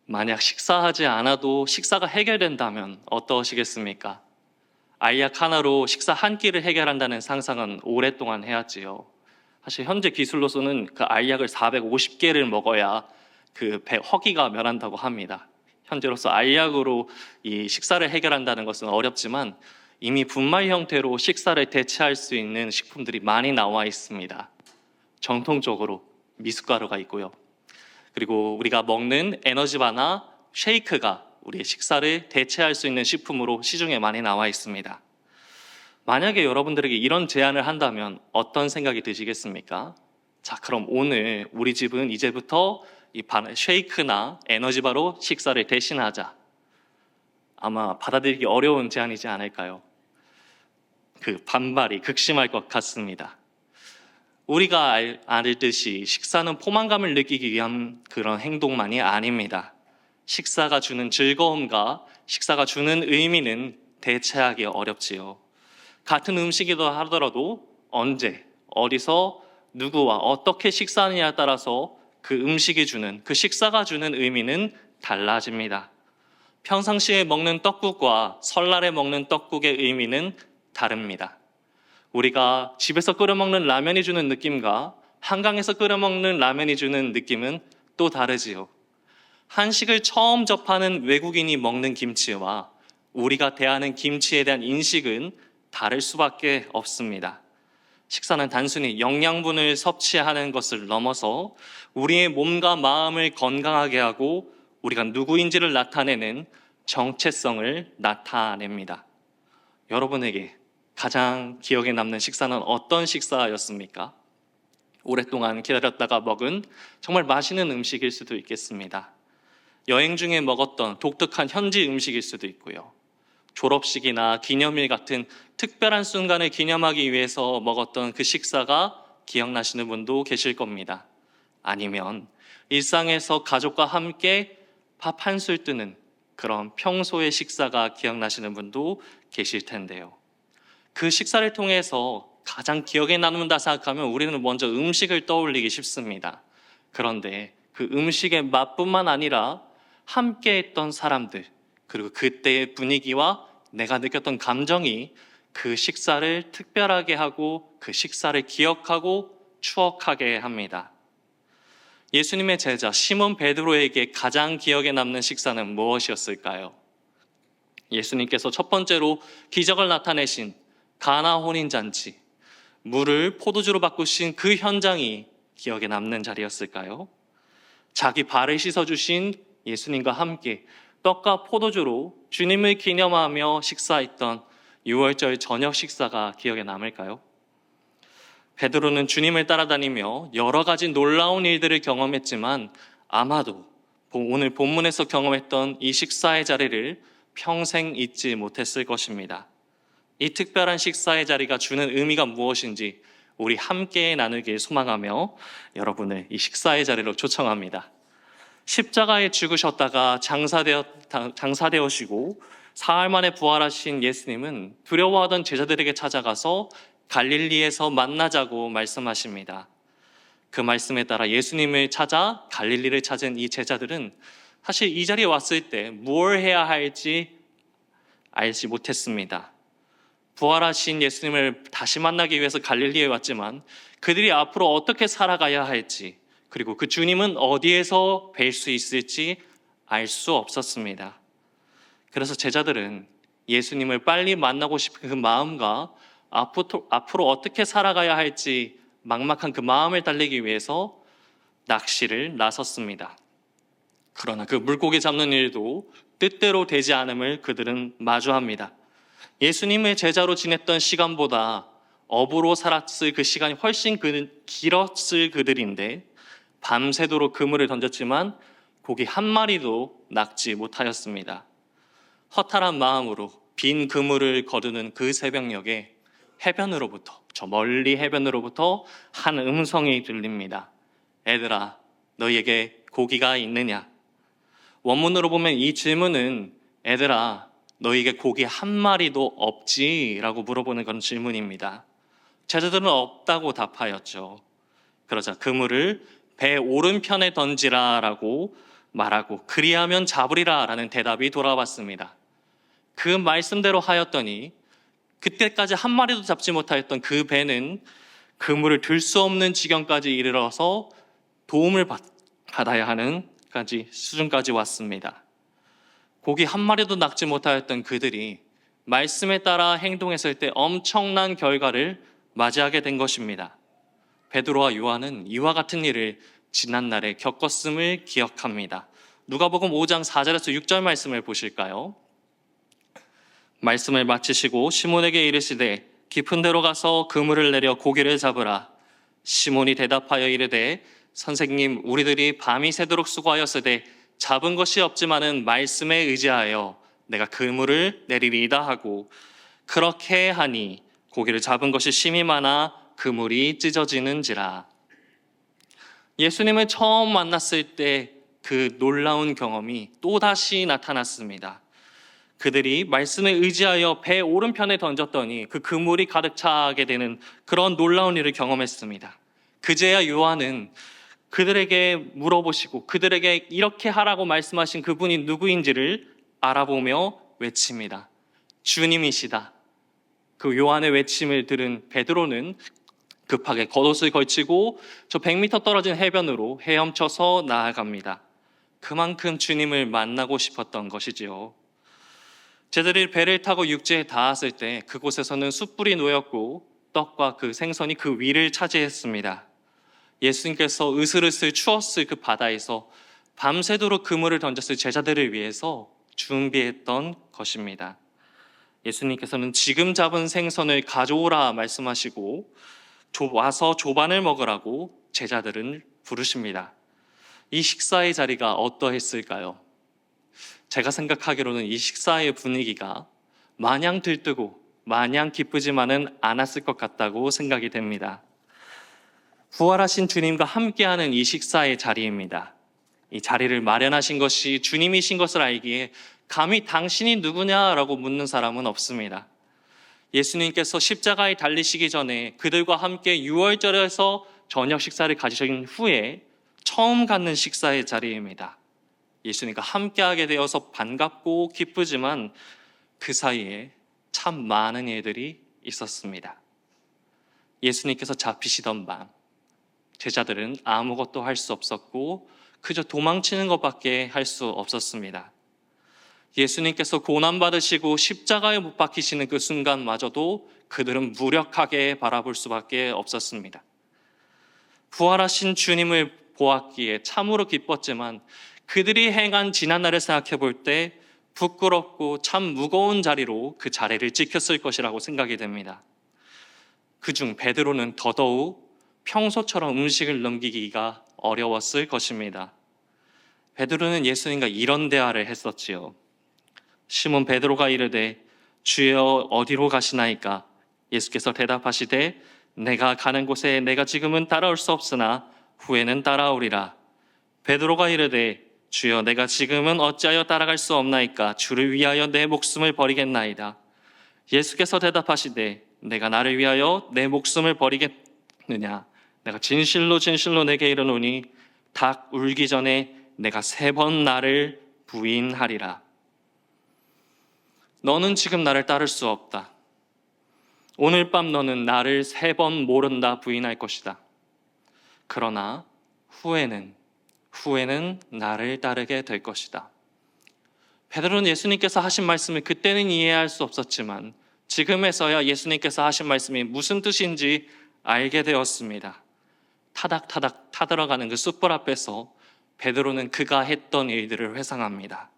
만약 식사하지 않아도 식사가 해결된다면 어떠시겠습니까? 알약 하나로 식사 한 끼를 해결한다는 상상은 오랫동안 해왔지요. 사실 현재 기술로서는 그 알약을 450개를 먹어야 그 배 허기가 면한다고 합니다. 현재로서 알약으로 이 식사를 해결한다는 것은 어렵지만 이미 분말 형태로 식사를 대체할 수 있는 식품들이 많이 나와 있습니다. 정통적으로 미숫가루가 있고요. 그리고 우리가 먹는 에너지바나 쉐이크가 우리의 식사를 대체할 수 있는 식품으로 시중에 많이 나와 있습니다. 만약에 여러분들에게 이런 제안을 한다면 어떤 생각이 드시겠습니까? 자, 그럼 오늘 우리 집은 이제부터 이 쉐이크나 에너지바로 식사를 대신하자. 아마 받아들이기 어려운 제안이지 않을까요? 그 반발이 극심할 것 같습니다. 우리가 알듯이 식사는 포만감을 느끼기 위한 그런 행동만이 아닙니다. 식사가 주는 즐거움과 식사가 주는 의미는 대체하기 어렵지요. 같은 음식이라 하더라도 언제, 어디서, 누구와 어떻게 식사하느냐에 따라서 그 음식이 주는, 그 식사가 주는 의미는 달라집니다. 평상시에 먹는 떡국과 설날에 먹는 떡국의 의미는 다릅니다. 우리가 집에서 끓여 먹는 라면이 주는 느낌과 한강에서 끓여 먹는 라면이 주는 느낌은 또 다르지요. 한식을 처음 접하는 외국인이 먹는 김치와 우리가 대하는 김치에 대한 인식은 다를 수밖에 없습니다. 식사는 단순히 영양분을 섭취하는 것을 넘어서 우리의 몸과 마음을 건강하게 하고 우리가 누구인지를 나타내는 정체성을 나타냅니다. 여러분에게 가장 기억에 남는 식사는 어떤 식사였습니까? 오랫동안 기다렸다가 먹은 정말 맛있는 음식일 수도 있겠습니다. 여행 중에 먹었던 독특한 현지 음식일 수도 있고요. 졸업식이나 기념일 같은 특별한 순간을 기념하기 위해서 먹었던 그 식사가 기억나시는 분도 계실 겁니다. 아니면 일상에서 가족과 함께 밥 한 술 뜨는 그런 평소의 식사가 기억나시는 분도 계실 텐데요. 그 식사를 통해서 가장 기억에 남는다 생각하면 우리는 먼저 음식을 떠올리기 쉽습니다. 그런데 그 음식의 맛뿐만 아니라 함께 했던 사람들, 그리고 그때의 분위기와 내가 느꼈던 감정이 그 식사를 특별하게 하고 그 식사를 기억하고 추억하게 합니다. 예수님의 제자 시몬 베드로에게 가장 기억에 남는 식사는 무엇이었을까요? 예수님께서 첫 번째로 기적을 나타내신 가나 혼인잔치, 물을 포도주로 바꾸신 그 현장이 기억에 남는 자리였을까요? 자기 발을 씻어주신 예수님과 함께 떡과 포도주로 주님을 기념하며 식사했던 6월절 저녁 식사가 기억에 남을까요? 베드로는 주님을 따라다니며 여러 가지 놀라운 일들을 경험했지만 아마도 오늘 본문에서 경험했던 이 식사의 자리를 평생 잊지 못했을 것입니다. 이 특별한 식사의 자리가 주는 의미가 무엇인지 우리 함께 나누길 소망하며 여러분을 이 식사의 자리로 초청합니다. 십자가에 죽으셨다가 장사되어시고 사흘 만에 부활하신 예수님은 두려워하던 제자들에게 찾아가서 갈릴리에서 만나자고 말씀하십니다. 그 말씀에 따라 예수님을 찾아 갈릴리를 찾은 이 제자들은 사실 이 자리에 왔을 때 무엇을 해야 할지 알지 못했습니다. 부활하신 예수님을 다시 만나기 위해서 갈릴리에 왔지만 그들이 앞으로 어떻게 살아가야 할지, 그리고 그 주님은 어디에서 뵐 수 있을지 알 수 없었습니다. 그래서 제자들은 예수님을 빨리 만나고 싶은 그 마음과 앞으로 어떻게 살아가야 할지 막막한 그 마음을 달래기 위해서 낚시를 나섰습니다. 그러나 그 물고기 잡는 일도 뜻대로 되지 않음을 그들은 마주합니다. 예수님의 제자로 지냈던 시간보다 업으로 살았을 그 시간이 훨씬 길었을 그들인데 밤새도록 그물을 던졌지만 고기 한 마리도 낚지 못하였습니다. 허탈한 마음으로 빈 그물을 거두는 그 새벽녘에 해변으로부터, 저 멀리 해변으로부터 한 음성이 들립니다. 애들아, 너희에게 고기가 있느냐? 원문으로 보면 이 질문은 애들아, 너희에게 고기 한 마리도 없지? 라고 물어보는 그런 질문입니다. 제자들은 없다고 답하였죠. 그러자 그물을 배 오른편에 던지라 라고 말하고 그리하면 잡으리라 라는 대답이 돌아왔습니다. 그 말씀대로 하였더니 그때까지 한 마리도 잡지 못하였던 그 배는 그물을 들 수 없는 지경까지 이르러서 도움을 받아야 하는 수준까지 왔습니다. 고기 한 마리도 낚지 못하였던 그들이 말씀에 따라 행동했을 때 엄청난 결과를 맞이하게 된 것입니다. 베드로와 요한은 이와 같은 일을 지난날에 겪었음을 기억합니다. 누가복음 5장 4절에서 6절 말씀을 보실까요? 말씀을 마치시고 시몬에게 이르시되 깊은 데로 가서 그물을 내려 고기를 잡으라. 시몬이 대답하여 이르되 선생님, 우리들이 밤이 새도록 수고하였으되 잡은 것이 없지만은 말씀에 의지하여 내가 그물을 내리리이다 하고, 그렇게 하니 고기를 잡은 것이 심히 많아 그물이 찢어지는지라. 예수님을 처음 만났을 때 그 놀라운 경험이 또다시 나타났습니다. 그들이 말씀에 의지하여 배 오른편에 던졌더니 그 그물이 가득 차게 되는 그런 놀라운 일을 경험했습니다. 그제야 요한은 그들에게 물어보시고 그들에게 이렇게 하라고 말씀하신 그분이 누구인지를 알아보며 외칩니다. 주님이시다. 그 요한의 외침을 들은 베드로는 급하게 겉옷을 걸치고 저 100m 떨어진 해변으로 헤엄쳐서 나아갑니다. 그만큼 주님을 만나고 싶었던 것이지요. 제자들이 배를 타고 육지에 닿았을 때 그곳에서는 숯불이 놓였고 떡과 그 생선이 그 위를 차지했습니다. 예수님께서 으슬으슬 추웠을 그 바다에서 밤새도록 그물을 던졌을 제자들을 위해서 준비했던 것입니다. 예수님께서는 지금 잡은 생선을 가져오라 말씀하시고 와서 조반을 먹으라고 제자들을 부르십니다. 이 식사의 자리가 어떠했을까요? 제가 생각하기로는 이 식사의 분위기가 마냥 들뜨고 마냥 기쁘지만은 않았을 것 같다고 생각이 됩니다. 부활하신 주님과 함께하는 이 식사의 자리입니다. 이 자리를 마련하신 것이 주님이신 것을 알기에 감히 당신이 누구냐라고 묻는 사람은 없습니다. 예수님께서 십자가에 달리시기 전에 그들과 함께 유월절에서 저녁 식사를 가지신 후에 처음 갖는 식사의 자리입니다. 예수님과 함께하게 되어서 반갑고 기쁘지만 그 사이에 참 많은 일들이 있었습니다. 예수님께서 잡히시던 밤, 제자들은 아무것도 할 수 없었고 그저 도망치는 것밖에 할 수 없었습니다. 예수님께서 고난받으시고 십자가에 못 박히시는 그 순간마저도 그들은 무력하게 바라볼 수밖에 없었습니다. 부활하신 주님을 보았기에 참으로 기뻤지만 그들이 행한 지난날을 생각해 볼 때 부끄럽고 참 무거운 자리로 그 자리를 지켰을 것이라고 생각이 됩니다. 그중 베드로는 더더욱 평소처럼 음식을 넘기기가 어려웠을 것입니다. 베드로는 예수님과 이런 대화를 했었지요. 시몬 베드로가 이르되 주여 어디로 가시나이까? 예수께서 대답하시되 내가 가는 곳에 내가 지금은 따라올 수 없으나 후에는 따라오리라. 베드로가 이르되 주여 내가 지금은 어찌하여 따라갈 수 없나이까? 주를 위하여 내 목숨을 버리겠나이다. 예수께서 대답하시되 내가 나를 위하여 내 목숨을 버리겠느냐? 내가 진실로 진실로 내게 이르노니 닭 울기 전에 내가 3번 나를 부인하리라. 너는 지금 나를 따를 수 없다. 오늘 밤 너는 나를 3번 모른다 부인할 것이다. 그러나 후에는 나를 따르게 될 것이다. 베드로는 예수님께서 하신 말씀을 그때는 이해할 수 없었지만 지금에서야 예수님께서 하신 말씀이 무슨 뜻인지 알게 되었습니다. 타닥타닥 타들어가는 그 숯불 앞에서 베드로는 그가 했던 일들을 회상합니다.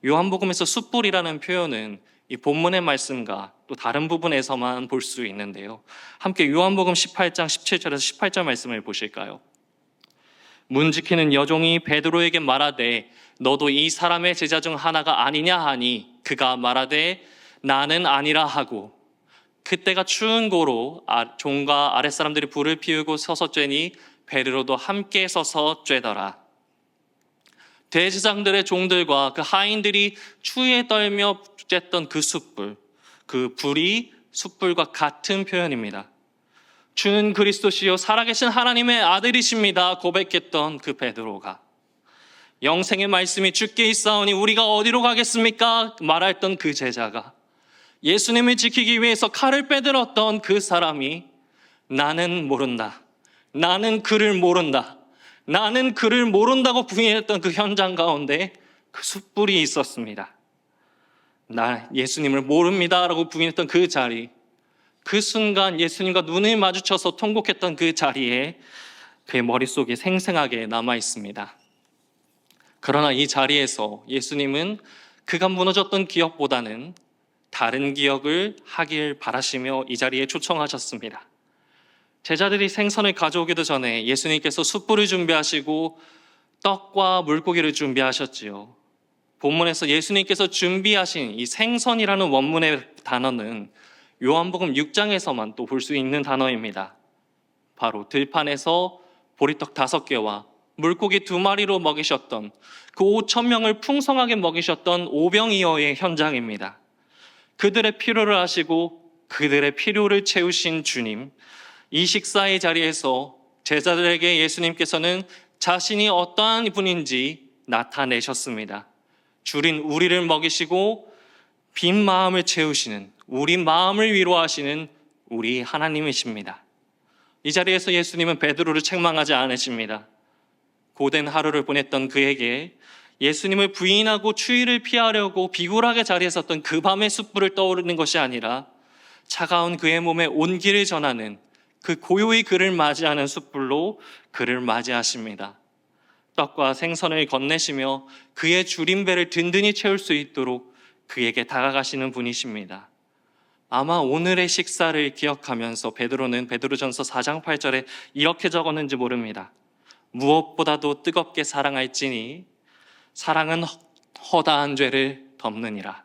요한복음에서 숯불이라는 표현은 이 본문의 말씀과 또 다른 부분에서만 볼 수 있는데요. 함께 요한복음 18장 17절에서 18절 말씀을 보실까요? 문 지키는 여종이 베드로에게 말하되 너도 이 사람의 제자 중 하나가 아니냐 하니 그가 말하되 나는 아니라 하고 그때가 추운 고로 종과 아랫사람들이 불을 피우고 서서 쬐니 베드로도 함께 서서 쬐더라. 대제사장들의 종들과 그 하인들이 추위에 떨며 쬐던 그 숯불, 그 불이 숯불과 같은 표현입니다. 주는 그리스도시요 살아계신 하나님의 아들이십니다 고백했던 그 베드로가 영생의 말씀이 주께 있사오니 우리가 어디로 가겠습니까? 말했던 그 제자가 예수님을 지키기 위해서 칼을 빼들었던 그 사람이 나는 모른다. 나는 그를 모른다. 나는 그를 모른다고 부인했던 그 현장 가운데 그 숯불이 있었습니다. 나 예수님을 모릅니다라고 부인했던 그 자리, 그 순간 예수님과 눈을 마주쳐서 통곡했던 그 자리에 그의 머릿속에 생생하게 남아 있습니다. 그러나 이 자리에서 예수님은 그가 무너졌던 기억보다는 다른 기억을 하길 바라시며 이 자리에 초청하셨습니다. 제자들이 생선을 가져오기도 전에 예수님께서 숯불을 준비하시고 떡과 물고기를 준비하셨지요. 본문에서 예수님께서 준비하신 이 생선이라는 원문의 단어는 요한복음 6장에서만 또 볼 수 있는 단어입니다. 바로 들판에서 보리떡 5개와 물고기 2마리로 먹이셨던 그 5,000명을 풍성하게 먹이셨던 오병이어의 현장입니다. 그들의 필요를 아시고 그들의 필요를 채우신 주님, 이 식사의 자리에서 제자들에게 예수님께서는 자신이 어떠한 분인지 나타내셨습니다. 줄인 우리를 먹이시고 빈 마음을 채우시는, 우리 마음을 위로하시는 우리 하나님이십니다. 이 자리에서 예수님은 베드로를 책망하지 않으십니다. 고된 하루를 보냈던 그에게 예수님을 부인하고 추위를 피하려고 비굴하게 자리에 섰던 그 밤의 숯불을 떠오르는 것이 아니라 차가운 그의 몸에 온기를 전하는 그 고요히 그를 맞이하는 숯불로 그를 맞이하십니다. 떡과 생선을 건네시며 그의 줄인 배를 든든히 채울 수 있도록 그에게 다가가시는 분이십니다. 아마 오늘의 식사를 기억하면서 베드로는 베드로전서 4장 8절에 이렇게 적었는지 모릅니다. 무엇보다도 뜨겁게 사랑할지니 사랑은 허다한 죄를 덮느니라.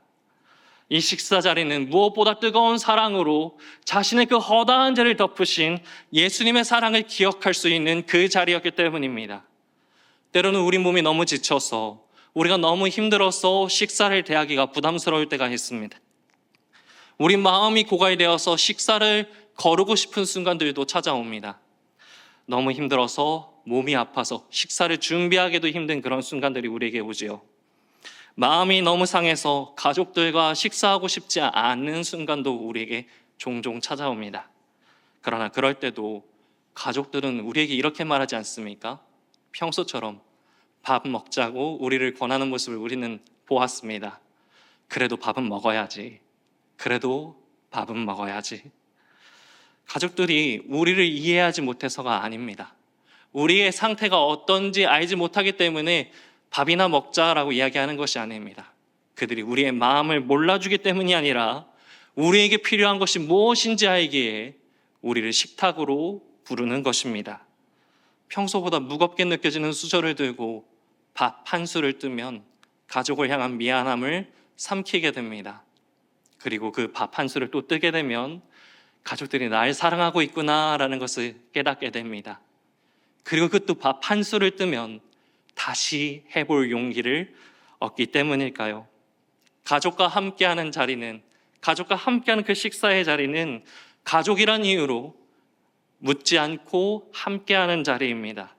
이 식사 자리는 무엇보다 뜨거운 사랑으로 자신의 그 허다한 죄를 덮으신 예수님의 사랑을 기억할 수 있는 그 자리였기 때문입니다. 때로는 우리 몸이 너무 지쳐서 우리가 너무 힘들어서 식사를 대하기가 부담스러울 때가 있습니다. 우리 마음이 고갈되어서 식사를 거르고 싶은 순간들도 찾아옵니다. 너무 힘들어서 몸이 아파서 식사를 준비하기도 힘든 그런 순간들이 우리에게 오지요. 마음이 너무 상해서 가족들과 식사하고 싶지 않은 순간도 우리에게 종종 찾아옵니다. 그러나 그럴 때도 가족들은 우리에게 이렇게 말하지 않습니까? 평소처럼 밥 먹자고 우리를 권하는 모습을 우리는 보았습니다. 그래도 밥은 먹어야지. 그래도 밥은 먹어야지. 가족들이 우리를 이해하지 못해서가 아닙니다. 우리의 상태가 어떤지 알지 못하기 때문에 밥이나 먹자라고 이야기하는 것이 아닙니다. 그들이 우리의 마음을 몰라주기 때문이 아니라 우리에게 필요한 것이 무엇인지 알기에 우리를 식탁으로 부르는 것입니다. 평소보다 무겁게 느껴지는 수저를 들고 밥 한 술을 뜨면 가족을 향한 미안함을 삼키게 됩니다. 그리고 그 밥 한 술을 또 뜨게 되면 가족들이 날 사랑하고 있구나라는 것을 깨닫게 됩니다. 그리고 그 또 밥 한 술을 뜨면 다시 해볼 용기를 얻기 때문일까요? 가족과 함께하는 자리는, 가족과 함께하는 그 식사의 자리는 가족이란 이유로 묻지 않고 함께하는 자리입니다.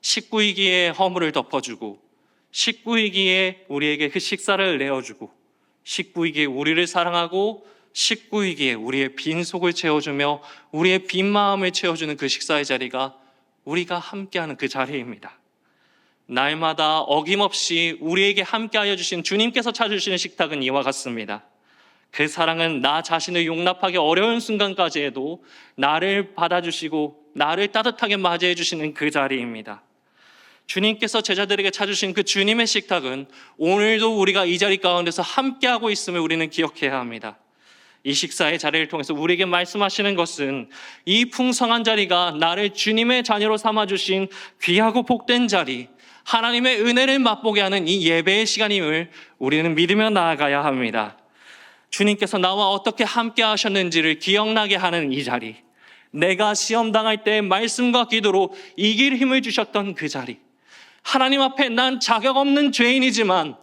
식구이기에 허물을 덮어주고, 식구이기에 우리에게 그 식사를 내어주고, 식구이기에 우리를 사랑하고, 식구이기에 우리의 빈속을 채워주며 우리의 빈 마음을 채워주는 그 식사의 자리가 우리가 함께하는 그 자리입니다. 날마다 어김없이 우리에게 함께하여 주신 주님께서 찾으시는 식탁은 이와 같습니다. 그 사랑은 나 자신을 용납하기 어려운 순간까지에도 나를 받아주시고 나를 따뜻하게 맞이해 주시는 그 자리입니다. 주님께서 제자들에게 찾으신 그 주님의 식탁은 오늘도 우리가 이 자리 가운데서 함께하고 있음을 우리는 기억해야 합니다. 이 식사의 자리를 통해서 우리에게 말씀하시는 것은 이 풍성한 자리가 나를 주님의 자녀로 삼아주신 귀하고 복된 자리, 하나님의 은혜를 맛보게 하는 이 예배의 시간임을 우리는 믿으며 나아가야 합니다. 주님께서 나와 어떻게 함께 하셨는지를 기억나게 하는 이 자리, 내가 시험당할 때 말씀과 기도로 이길 힘을 주셨던 그 자리, 하나님 앞에 난 자격 없는 죄인이지만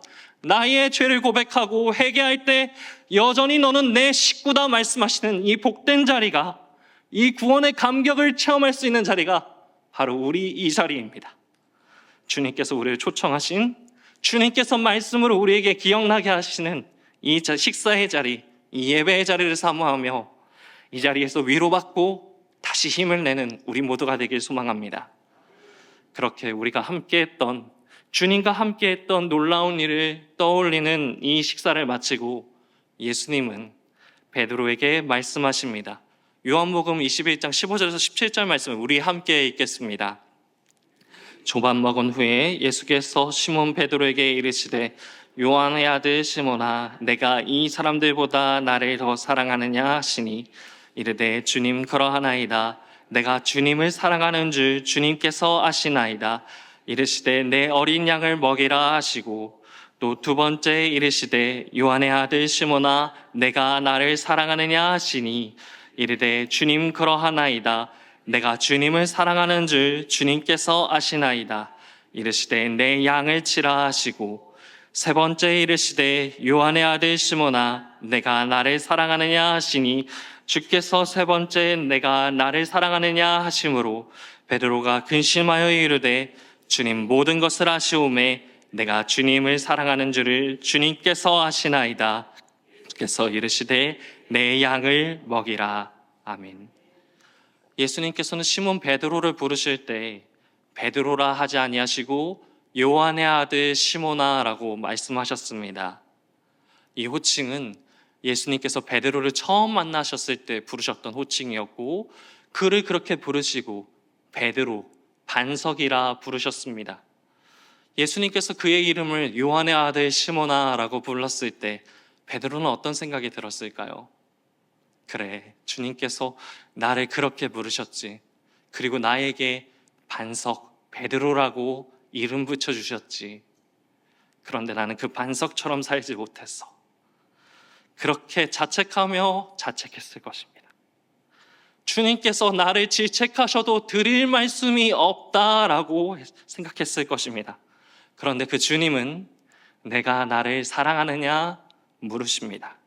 나의 죄를 고백하고 회개할 때 여전히 너는 내 식구다 말씀하시는 이 복된 자리가, 이 구원의 감격을 체험할 수 있는 자리가 바로 우리 이 자리입니다. 주님께서 우리를 초청하신, 주님께서 말씀으로 우리에게 기억나게 하시는 이 식사의 자리, 이 예배의 자리를 사모하며 이 자리에서 위로받고 다시 힘을 내는 우리 모두가 되길 소망합니다. 그렇게 우리가 함께했던, 주님과 함께했던 놀라운 일을 떠올리는 이 식사를 마치고 예수님은 베드로에게 말씀하십니다. 요한복음 21장 15절에서 17절 말씀을 우리 함께 읽겠습니다. 조밥 먹은 후에 예수께서 시몬 베드로에게 이르시되 요한의 아들 시몬아, 내가 이 사람들보다 나를 더 사랑하느냐 하시니 이르되 주님 그러하나이다. 내가 주님을 사랑하는 줄 주님께서 아시나이다. 이르시되 내 어린 양을 먹이라 하시고 또 두 번째 이르시되 요한의 아들 시몬아, 내가 나를 사랑하느냐 하시니 이르되 주님 그러하나이다. 내가 주님을 사랑하는 줄 주님께서 아시나이다. 이르시되 내 양을 치라 하시고 세 번째 이르시되 요한의 아들 시몬아, 내가 나를 사랑하느냐 하시니 주께서 세 번째 내가 나를 사랑하느냐 하심으로 베드로가 근심하여 이르되 주님 모든 것을 아시오매 내가 주님을 사랑하는 줄을 주님께서 아시나이다. 주께서 이르시되 내 양을 먹이라. 아멘. 예수님께서는 시몬 베드로를 부르실 때 베드로라 하지 아니하시고 요한의 아들 시몬아라고 말씀하셨습니다. 이 호칭은 예수님께서 베드로를 처음 만나셨을 때 부르셨던 호칭이었고 그를 그렇게 부르시고 베드로, 반석이라 부르셨습니다. 예수님께서 그의 이름을 요한의 아들 시몬아라고 불렀을 때 베드로는 어떤 생각이 들었을까요? 그래, 주님께서 나를 그렇게 부르셨지. 그리고 나에게 반석, 베드로라고 이름 붙여주셨지. 그런데 나는 그 반석처럼 살지 못했어. 그렇게 자책하며 자책했을 것입니다. 주님께서 나를 질책하셔도 드릴 말씀이 없다라고 생각했을 것입니다. 그런데 그 주님은 내가 나를 사랑하느냐 물으십니다.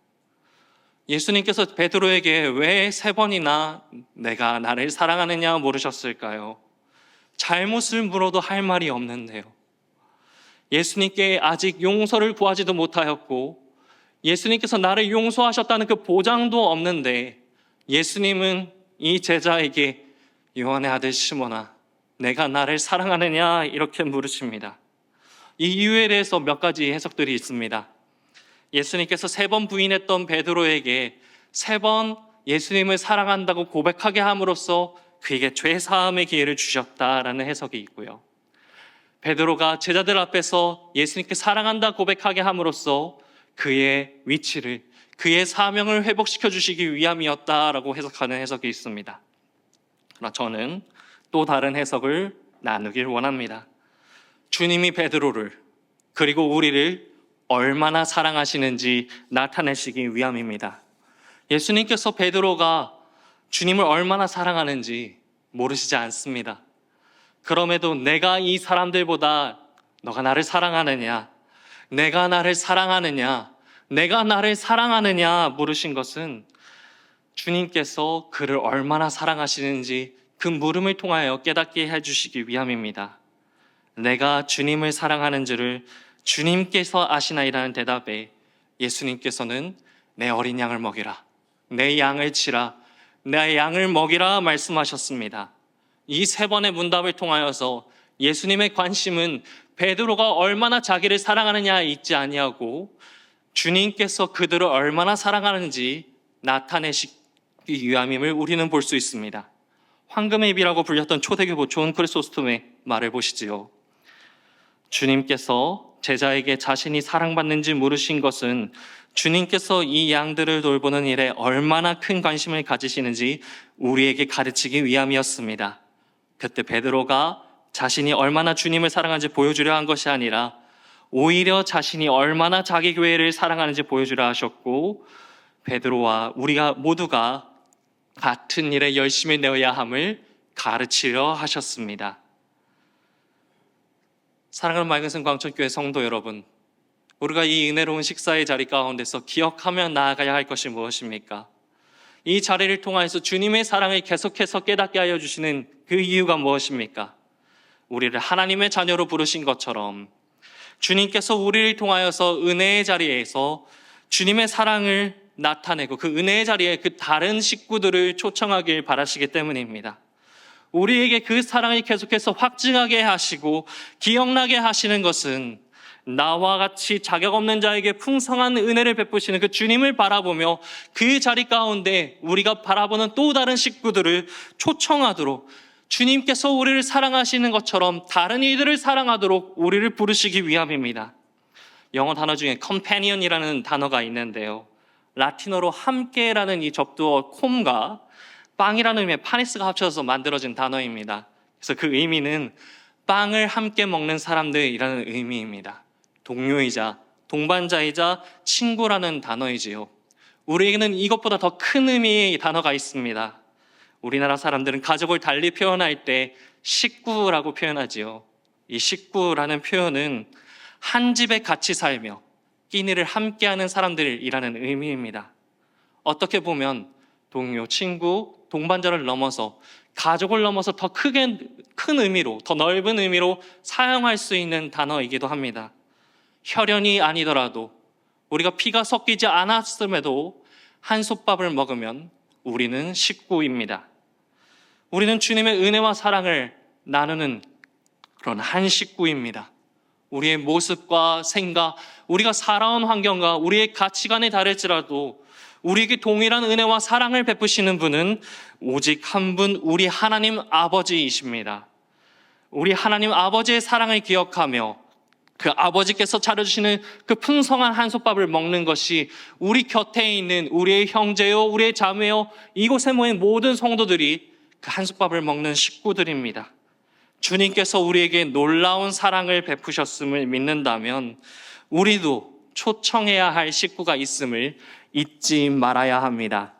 예수님께서 베드로에게 왜 세 번이나 내가 나를 사랑하느냐 물으셨을까요? 잘못을 물어도 할 말이 없는데요. 예수님께 아직 용서를 구하지도 못하였고 예수님께서 나를 용서하셨다는 그 보장도 없는데 예수님은 이 제자에게 요한의 아들 시몬아, 내가 나를 사랑하느냐 이렇게 물으십니다. 이 이유에 대해서 몇 가지 해석들이 있습니다. 예수님께서 세 번 부인했던 베드로에게 세 번 예수님을 사랑한다고 고백하게 함으로써 그에게 죄 사함의 기회를 주셨다라는 해석이 있고요. 베드로가 제자들 앞에서 예수님께 사랑한다 고백하게 함으로써 그의 위치를, 그의 사명을 회복시켜 주시기 위함이었다라고 해석하는 해석이 있습니다. 그러나 저는 또 다른 해석을 나누길 원합니다. 주님이 베드로를 그리고 우리를 얼마나 사랑하시는지 나타내시기 위함입니다. 예수님께서 베드로가 주님을 얼마나 사랑하는지 모르시지 않습니다. 그럼에도 내가 이 사람들보다 너가 나를 사랑하느냐, 내가 나를 사랑하느냐, 내가 나를 사랑하느냐 물으신 것은 주님께서 그를 얼마나 사랑하시는지 그 물음을 통하여 깨닫게 해주시기 위함입니다. 내가 주님을 사랑하는 줄을 주님께서 아시나이라는 대답에 예수님께서는 내 어린 양을 먹이라, 내 양을 치라, 내 양을 먹이라 말씀하셨습니다. 이 세 번의 문답을 통하여서 예수님의 관심은 베드로가 얼마나 자기를 사랑하느냐에 있지 아니하고 주님께서 그들을 얼마나 사랑하는지 나타내시기 위함임을 우리는 볼 수 있습니다. 황금의 입이라고 불렸던 초대교포 존 크리소스톰의 말을 보시지요. 주님께서 제자에게 자신이 사랑받는지 물으신 것은 주님께서 이 양들을 돌보는 일에 얼마나 큰 관심을 가지시는지 우리에게 가르치기 위함이었습니다. 그때 베드로가 자신이 얼마나 주님을 사랑하는지 보여주려 한 것이 아니라 오히려 자신이 얼마나 자기 교회를 사랑하는지 보여주려 하셨고 베드로와 우리가 모두가 같은 일에 열심히 내어야 함을 가르치려 하셨습니다. 사랑하는 맑은샘 광천교회 성도 여러분, 우리가 이 은혜로운 식사의 자리 가운데서 기억하며 나아가야 할 것이 무엇입니까? 이 자리를 통하여서 주님의 사랑을 계속해서 깨닫게 하여 주시는 그 이유가 무엇입니까? 우리를 하나님의 자녀로 부르신 것처럼 주님께서 우리를 통하여서 은혜의 자리에서 주님의 사랑을 나타내고 그 은혜의 자리에 그 다른 식구들을 초청하길 바라시기 때문입니다. 우리에게 그 사랑을 계속해서 확증하게 하시고 기억나게 하시는 것은 나와 같이 자격 없는 자에게 풍성한 은혜를 베푸시는 그 주님을 바라보며 그 자리 가운데 우리가 바라보는 또 다른 식구들을 초청하도록 주님께서 우리를 사랑하시는 것처럼 다른 이들을 사랑하도록 우리를 부르시기 위함입니다. 영어 단어 중에 companion이라는 단어가 있는데요, 라틴어로 함께라는 이 접두어 콤과 빵이라는 의미의 파니스가 합쳐서 만들어진 단어입니다. 그래서 그 의미는 빵을 함께 먹는 사람들이라는 의미입니다. 동료이자 동반자이자 친구라는 단어이지요. 우리에게는 이것보다 더 큰 의미의 단어가 있습니다. 우리나라 사람들은 가족을 달리 표현할 때 식구라고 표현하지요. 이 식구라는 표현은 한 집에 같이 살며 끼니를 함께하는 사람들이라는 의미입니다. 어떻게 보면 동료, 친구, 동반자를 넘어서 가족을 넘어서 더 큰 의미로, 더 넓은 의미로 사용할 수 있는 단어이기도 합니다. 혈연이 아니더라도 우리가 피가 섞이지 않았음에도 한솥밥을 먹으면 우리는 식구입니다. 우리는 주님의 은혜와 사랑을 나누는 그런 한 식구입니다. 우리의 모습과 생각, 우리가 살아온 환경과 우리의 가치관이 다를지라도 우리에게 동일한 은혜와 사랑을 베푸시는 분은 오직 한 분, 우리 하나님 아버지이십니다. 우리 하나님 아버지의 사랑을 기억하며 그 아버지께서 차려주시는 그 풍성한 한솥밥을 먹는 것이 우리 곁에 있는 우리의 형제요, 우리의 자매요, 이곳에 모인 모든 성도들이 그 한솥밥을 먹는 식구들입니다. 주님께서 우리에게 놀라운 사랑을 베푸셨음을 믿는다면 우리도 초청해야 할 식구가 있음을 잊지 말아야 합니다.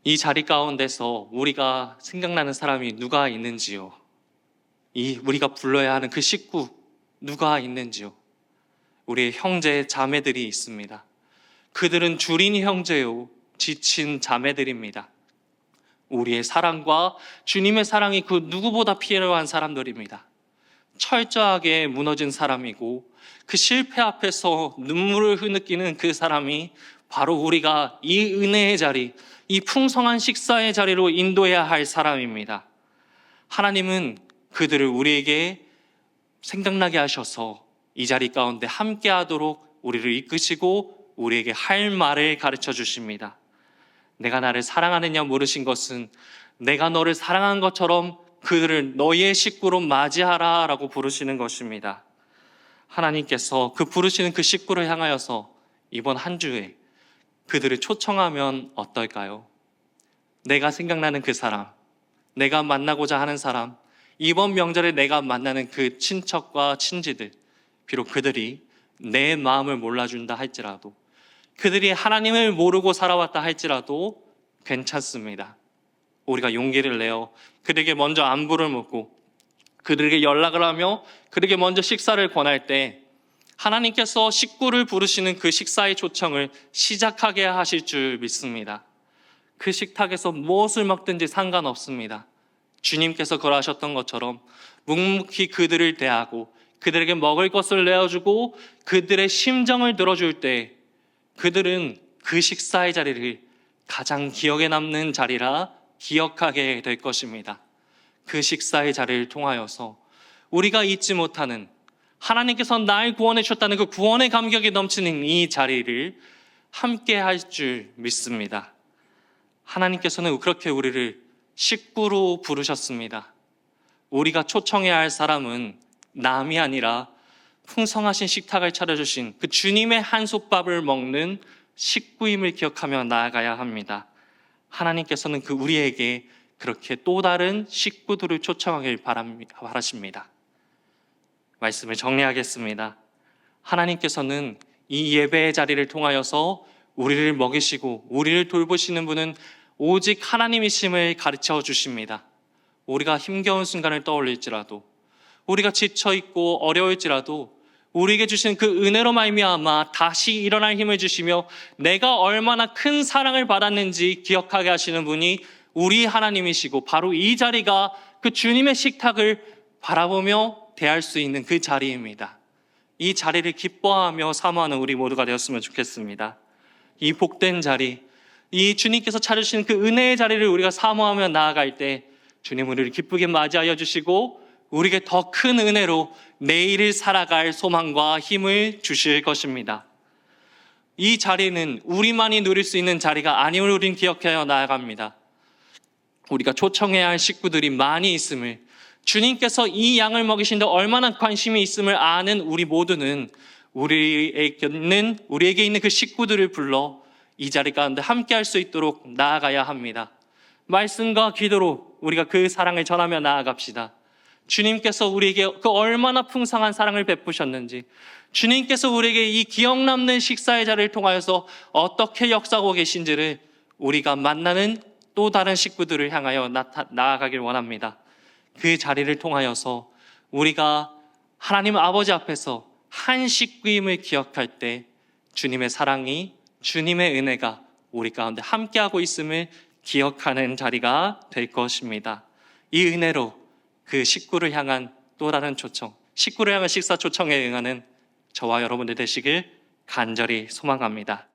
이 자리 가운데서 우리가 생각나는 사람이 누가 있는지요? 우리가 불러야 하는 그 식구 누가 있는지요? 우리의 형제, 자매들이 있습니다. 그들은 줄인 형제요, 지친 자매들입니다. 우리의 사랑과 주님의 사랑이 그 누구보다 필요한 사람들입니다. 철저하게 무너진 사람이고 그 실패 앞에서 눈물을 흐느끼는 그 사람이 바로 우리가 이 은혜의 자리, 이 풍성한 식사의 자리로 인도해야 할 사람입니다. 하나님은 그들을 우리에게 생각나게 하셔서 이 자리 가운데 함께 하도록 우리를 이끄시고 우리에게 할 말을 가르쳐 주십니다. 내가 나를 사랑하느냐 물으신 것은 내가 너를 사랑한 것처럼 그들을 너희의 식구로 맞이하라 라고 부르시는 것입니다. 하나님께서 그 부르시는 그 식구를 향하여서 이번 한 주에 그들을 초청하면 어떨까요? 내가 생각나는 그 사람, 내가 만나고자 하는 사람, 이번 명절에 내가 만나는 그 친척과 친지들, 비록 그들이 내 마음을 몰라준다 할지라도, 그들이 하나님을 모르고 살아왔다 할지라도 괜찮습니다. 우리가 용기를 내어 그들에게 먼저 안부를 묻고 그들에게 연락을 하며 그들에게 먼저 식사를 권할 때 하나님께서 식구를 부르시는 그 식사의 초청을 시작하게 하실 줄 믿습니다. 그 식탁에서 무엇을 먹든지 상관없습니다. 주님께서 그러하셨던 것처럼 묵묵히 그들을 대하고 그들에게 먹을 것을 내어주고 그들의 심정을 들어줄 때 그들은 그 식사의 자리를 가장 기억에 남는 자리라 기억하게 될 것입니다. 그 식사의 자리를 통하여서 우리가 잊지 못하는 하나님께서 날 구원해 주셨다는 그 구원의 감격이 넘치는 이 자리를 함께 할 줄 믿습니다. 하나님께서는 그렇게 우리를 식구로 부르셨습니다. 우리가 초청해야 할 사람은 남이 아니라 풍성하신 식탁을 차려주신 그 주님의 한솥밥을 먹는 식구임을 기억하며 나아가야 합니다. 하나님께서는 그 우리에게 그렇게 또 다른 식구들을 초청하길 바라십니다. 말씀을 정리하겠습니다. 하나님께서는 이 예배의 자리를 통하여서 우리를 먹이시고 우리를 돌보시는 분은 오직 하나님이심을 가르쳐 주십니다. 우리가 힘겨운 순간을 떠올릴지라도, 우리가 지쳐있고 어려울지라도 우리에게 주신 그 은혜로 말미암아 다시 일어날 힘을 주시며 내가 얼마나 큰 사랑을 받았는지 기억하게 하시는 분이 우리 하나님이시고 바로 이 자리가 그 주님의 식탁을 바라보며 대할 수 있는 그 자리입니다. 이 자리를 기뻐하며 사모하는 우리 모두가 되었으면 좋겠습니다. 이 복된 자리, 이 주님께서 찾으시는 그 은혜의 자리를 우리가 사모하며 나아갈 때 주님 우리를 기쁘게 맞이하여 주시고 우리에게 더 큰 은혜로 내일을 살아갈 소망과 힘을 주실 것입니다. 이 자리는 우리만이 누릴 수 있는 자리가 아님을 우린 기억하여 나아갑니다. 우리가 초청해야 할 식구들이 많이 있음을, 주님께서 이 양을 먹이시는데 얼마나 관심이 있음을 아는 우리 모두는 우리에게 있는 그 식구들을 불러 이 자리 가운데 함께 할 수 있도록 나아가야 합니다. 말씀과 기도로 우리가 그 사랑을 전하며 나아갑시다. 주님께서 우리에게 그 얼마나 풍성한 사랑을 베푸셨는지, 주님께서 우리에게 이 기억 남는 식사의 자리를 통하여서 어떻게 역사하고 계신지를 우리가 만나는 또 다른 식구들을 향하여 나아가길 원합니다. 그 자리를 통하여서 우리가 하나님 아버지 앞에서 한 식구임을 기억할 때 주님의 사랑이, 주님의 은혜가 우리 가운데 함께하고 있음을 기억하는 자리가 될 것입니다. 이 은혜로 그 식구를 향한 또 다른 초청, 식구를 향한 식사 초청에 응하는 저와 여러분들 되시길 간절히 소망합니다.